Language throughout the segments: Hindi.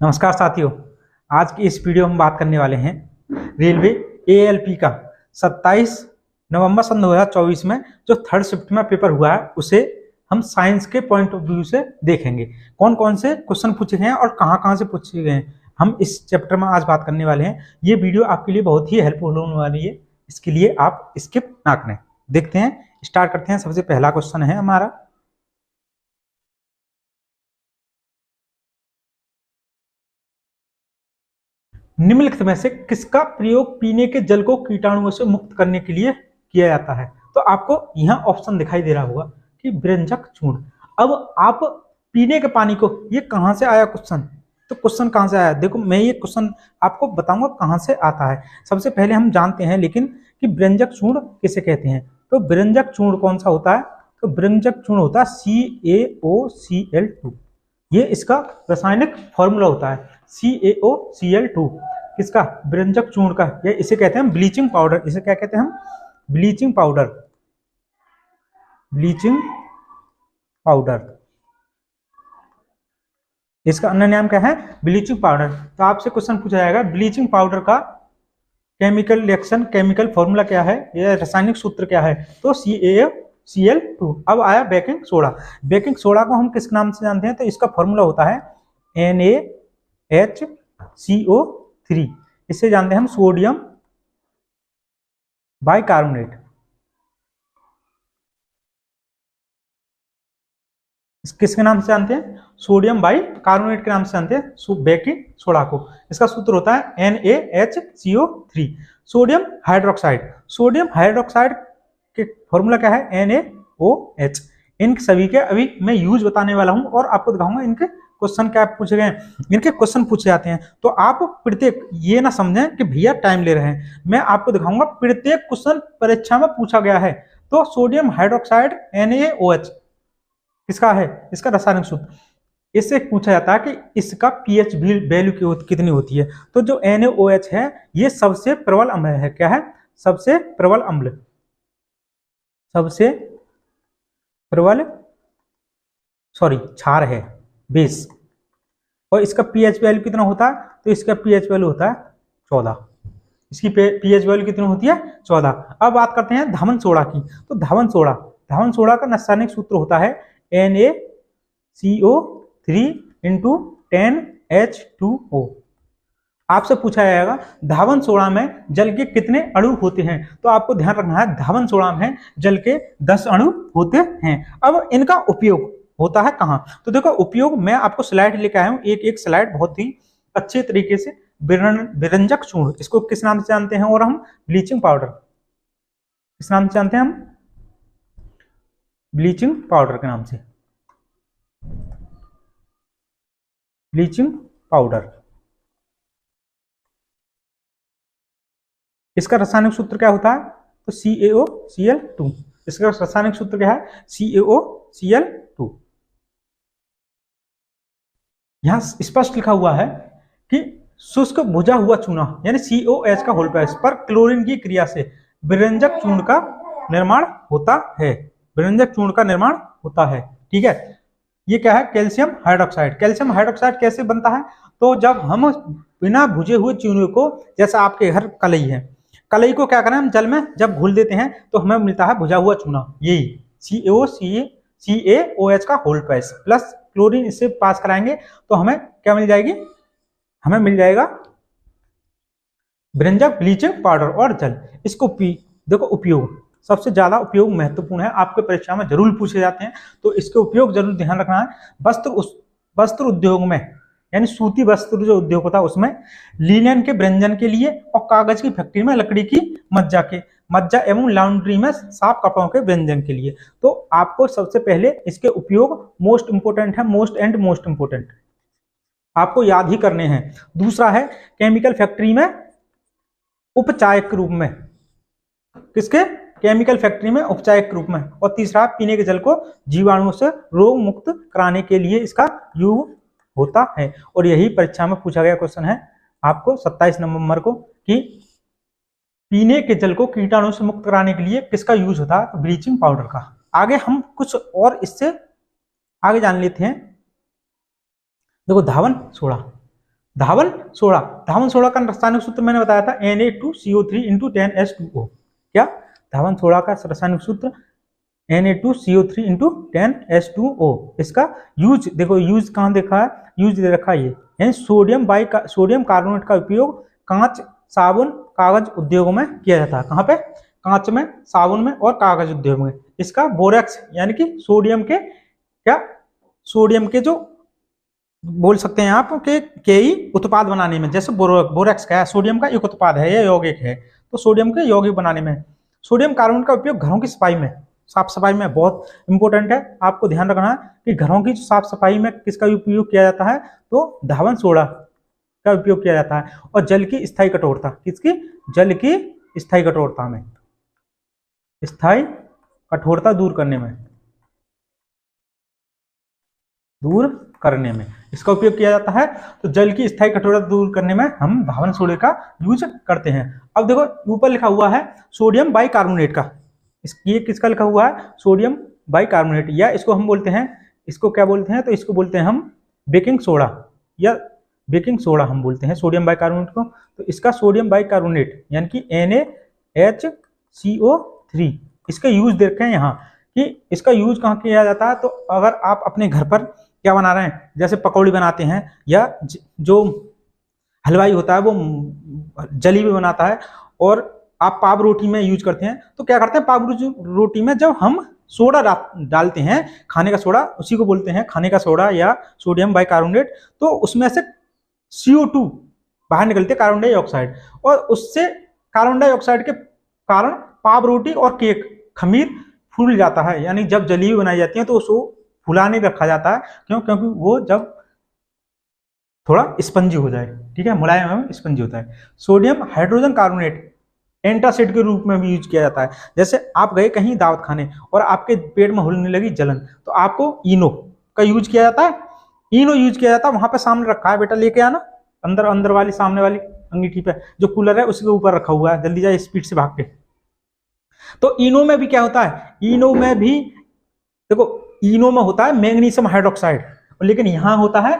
नमस्कार साथियों। आज की इस वीडियो में हम बात करने वाले हैं रेलवे एएलपी का 27 नवंबर सन 2024 में जो थर्ड शिफ्ट में पेपर हुआ है उसे हम साइंस के पॉइंट ऑफ व्यू से देखेंगे। कौन कौन से क्वेश्चन पूछे गए हैं और कहां से पूछे गए हैं हम इस चैप्टर में आज बात करने वाले हैं। ये वीडियो आपके लिए बहुत ही हेल्पफुल होने वाली है, इसके लिए आप स्किप ना करें। देखते हैं, स्टार्ट करते हैं। सबसे पहला क्वेश्चन है हमारा, निम्नलिखित में से किसका प्रयोग पीने के जल को कीटाणुओं से मुक्त करने के लिए किया जाता है। तो आपको यहाँ ऑप्शन दिखाई दे रहा होगा कि व्यंजक चूर्ण। अब आप पीने के पानी को, ये कहां से आया क्वेश्चन, तो क्वेश्चन कहां से आया, देखो मैं ये क्वेश्चन आपको बताऊंगा कहां से आता है। सबसे पहले हम जानते हैं लेकिन कि व्यंजक चूर्ण किसे कहते हैं। तो व्यंजक चूर्ण कौन सा होता है, तो व्यंजक चूर्ण होता है CaOCl2। ये इसका रासायनिक फॉर्मूला होता है CaOCl2 किसका, व्यंजक चूर्ण का। या इसे कहते हैं ब्लीचिंग पाउडर। इसे क्या कहते हैं हम, ब्लीचिंग पाउडर। ब्लीचिंग पाउडर इसका अन्य नाम क्या है, ब्लीचिंग पाउडर। तो आपसे क्वेश्चन पूछा जाएगा ब्लीचिंग पाउडर का केमिकल रिएक्शन, केमिकल फॉर्मूला क्या है, या रासायनिक सूत्र क्या है, तो CaCl2। अब आया बेकिंग सोडा। बेकिंग सोडा को हम किस नाम से जानते हैं, तो इसका फॉर्मूला होता है NaHCO3। इससे जानते हैं हम सोडियम बाइकार्बोनेट। किसके नाम से जानते हैं, सोडियम बाइकार्बोनेट के नाम से जानते हैं बेकिंग सोडा को। इसका सूत्र होता है NaHCO3। Sodium hydroxide, sodium hydroxide के फॉर्मूला क्या है, NaOH। इन सभी के अभी मैं यूज बताने वाला हूं और आपको दिखाऊंगा इनके क्वेश्चन क्या पूछे गए। इनके क्वेश्चन पूछे जाते हैं तो आप प्रत्येक ये ना समझें कि भैया टाइम ले रहे हैं, मैं आपको दिखाऊंगा प्रत्येक क्वेश्चन परीक्षा में पूछा गया है। तो सोडियम हाइड्रोक्साइड NaOH किसका है, इसका रासायनिक सूत्र। इससे पूछा जाता है कि इसका pH वैल्यू कितनी होती है। तो जो NaOH है ये सबसे प्रबल अम्ल है। क्या है, सबसे प्रबल अम्ल, सबसे प्रबल क्षार है, बेस। और इसका pH वैल्यू कितना होता है, तो इसका pH वैल्यू होता है 14। इसकी pH वैल्यू कितनी होती है, 14। अब बात करते हैं धावन सोडा की। तो धावन सोडा का रासायनिक सूत्र होता है NaCO3 × 10H2O। आपसे पूछा जाएगा धावन सोडा में जल के कितने अणु होते हैं, तो आपको ध्यान रखना है धावन सोडा में जल के 10 अणु होते हैं। अब इनका उपयोग होता है कहाँ, तो देखो उपयोग मैं आपको स्लाइड लेकर आया हूँ, एक स्लाइड बहुत ही अच्छे तरीके से। व्यंजक चूर्ण, इसको किस नाम से जानते हैं, और हम ब्लीचिंग पाउडर किस नाम से जानते हैं, हम ब्लीचिंग पाउडर के नाम से, ब्लीचिंग पाउडर। इसका रासायनिक सूत्र क्या होता है, तो CaOCl2। इसका रासायनिक सूत्र क्या है, CaOCl2। यहां स्पष्ट लिखा हुआ है कि शुष्क भुजा हुआ चूना यानी COH का होल पैच पर क्लोरीन की क्रिया से व्यंजक चूर्ण का निर्माण होता है। व्यंजक चूर्ण का निर्माण होता है, ठीक है। ये क्या है, कैल्शियम हाइड्रोक्साइड। कैल्शियम हाइड्रोक्साइड कैसे बनता है, तो जब हम बिना भुजे हुए चूने को, जैसा आपके घर कलई है, कलई को क्या करें हम जल में जब घुल देते हैं तो हमें मिलता है भुजा हुआ चूना। यही CaOH का होल पैच प्लस क्लोरीन इससे पास कराएंगे तो हमें क्या मिल जाएगी, हमें मिल जाएगा व्यंजक ब्लीचिंग पाउडर और जल। इसको देखो उपयोग सबसे ज्यादा उपयोग महत्वपूर्ण है, आपके परीक्षा में जरूर पूछे जाते हैं, तो इसके उपयोग जरूर ध्यान रखना है। वस्त्र उद्योग में यानी सूती वस्त्र जो उद्योग होता है उसमें, लिनन के व्यंजन के लिए, और कागज की फैक्ट्री में लकड़ी की मज्जा एवं लॉन्ड्री में साफ कपड़ों के व्यंजन के लिए। तो आपको सबसे पहले इसके उपयोग मोस्ट इंपोर्टेंट है, मोस्ट इंपोर्टेंट आपको याद ही करने हैं। दूसरा है केमिकल फैक्ट्री में उपचायक रूप में, किसके, केमिकल फैक्ट्री में उपचायक रूप में। और तीसरा पीने के जल को जीवाणुओं से रोग मुक्त कराने के लिए इसका यूज होता है। और यही परीक्षा में पूछा गया क्वेश्चन है आपको 27 नवंबर को कि पीने के जल को कीटाणुओं से मुक्त कराने के लिए किसका यूज होता है, तो ब्लीचिंग पाउडर का। आगे हम कुछ और इससे आगे जान लेते हैं। देखो धावन सोडा, धावन सोडा, धावन सोडा का रासायनिक सूत्र मैंने बताया था Na2CO3 × 10H2O। क्या? धावन सोडा का रासायनिक सूत्र Na2CO3 × 10H2O। इसका यूज देखो, यूज कहाँ देखा है, यूज दे रखा है ये, यानी सोडियम कार्बोनेट का उपयोग कांच, साबुन, कागज उद्योगों में किया जाता है। कहाँ पे? कांच में, साबुन में और कागज उद्योग में। इसका बोरेक्स यानी कि सोडियम के क्या, सोडियम के जो बोल सकते हैं आप के ही उत्पाद बनाने में, जैसे बोरेक्स का है, सोडियम का एक उत्पाद है, यह यौगिक है, तो सोडियम के यौगिक बनाने में। सोडियम कार्बोनेट का उपयोग घरों की सफाई में, साफ सफाई में बहुत इंपॉर्टेंट है, आपको ध्यान रखना है कि घरों की साफ सफाई में किसका उपयोग किया जाता है, तो धावन सोडा का उपयोग किया जाता है। और जल की स्थायी कठोरता, किसकी? जल की स्थायी कठोरता में, स्थायी कठोरता दूर करने में इसका उपयोग किया जाता है। तो जल की स्थायी कठोरता दूर करने में हम धावन सोडे का यूज करते हैं। अब देखो ऊपर लिखा हुआ है सोडियम बाइकार्बोनेट का, ये किसका लिखा हुआ है? सोडियम बाइकार्बोनेट, या इसको हम बोलते हैं, इसको क्या बोलते हैं, तो इसको बोलते हैं हम बेकिंग सोडा, या बेकिंग सोडा हम बोलते हैं सोडियम बाइकार्बोनेट को। तो इसका सोडियम बाइकार्बोनेट यानी कि NaHCO3, इसका यूज देख रहे हैं यहाँ कि इसका यूज कहाँ किया जाता है। तो अगर आप अपने घर पर क्या बना रहे हैं, जैसे पकौड़ी बनाते हैं, या जो हलवाई होता है वो जलेबी बनाता है, और आप पाव रोटी में यूज करते हैं, तो क्या करते हैं, पाव रोटी में जब हम सोडा डालते हैं, खाने का सोडा, उसी को बोलते हैं खाने का सोडा या सोडियम बाइकार्बोनेट, तो उसमें से CO2 बाहर निकलते, कार्बन डाइऑक्साइड, और उससे कार्बन डाइऑक्साइड के कारण पाव रोटी और केक खमीर फूल जाता है। यानी जब जलेबी बनाई जाती है तो उसको फुला नहीं रखा जाता है, क्यों? क्योंकि वो जब थोड़ा स्पंजी हो जाए, ठीक है, मुलायम एवं स्पंजी होता है। सोडियम हाइड्रोजन कार्बोनेट एंटासिड के रूप में भी यूज किया जाता है। जैसे आप गए कहीं दावत खाने और आपके पेट में होने लगी जलन, तो आपको इनो का यूज किया जाता है, इनो यूज किया जाता है। वहां पे सामने रखा है, बेटा लेके आना, अंदर वाली सामने वाली अंगीठी पे जो कूलर है उसके ऊपर रखा हुआ है, जल्दी जाए स्पीड से भाग के। तो इनो में भी क्या होता है, इनो में भी देखो, इनो में होता है मैग्नीशियम हाइड्रोक्साइड, लेकिन यहां होता है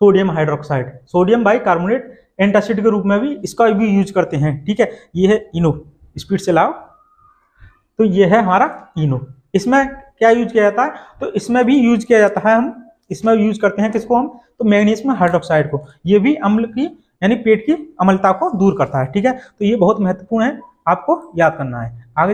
sodium hydroxide, sodium bicarbonate antacid के रूप में भी इसका भी यूज करते हैं, ठीक है। ये है इनो, स्पीड से लाओ, तो ये है हमारा इनो। इसमें क्या यूज किया जाता है, तो इसमें भी यूज किया जाता है, हम इसमें यूज करते हैं किसको हम, तो मैग्नीशियम हाइड्रोक्साइड को। ये भी अम्ल की यानी पेट की अम्लता को दूर करता है, ठीक है। तो ये बहुत महत्वपूर्ण है, आपको याद करना है। आगे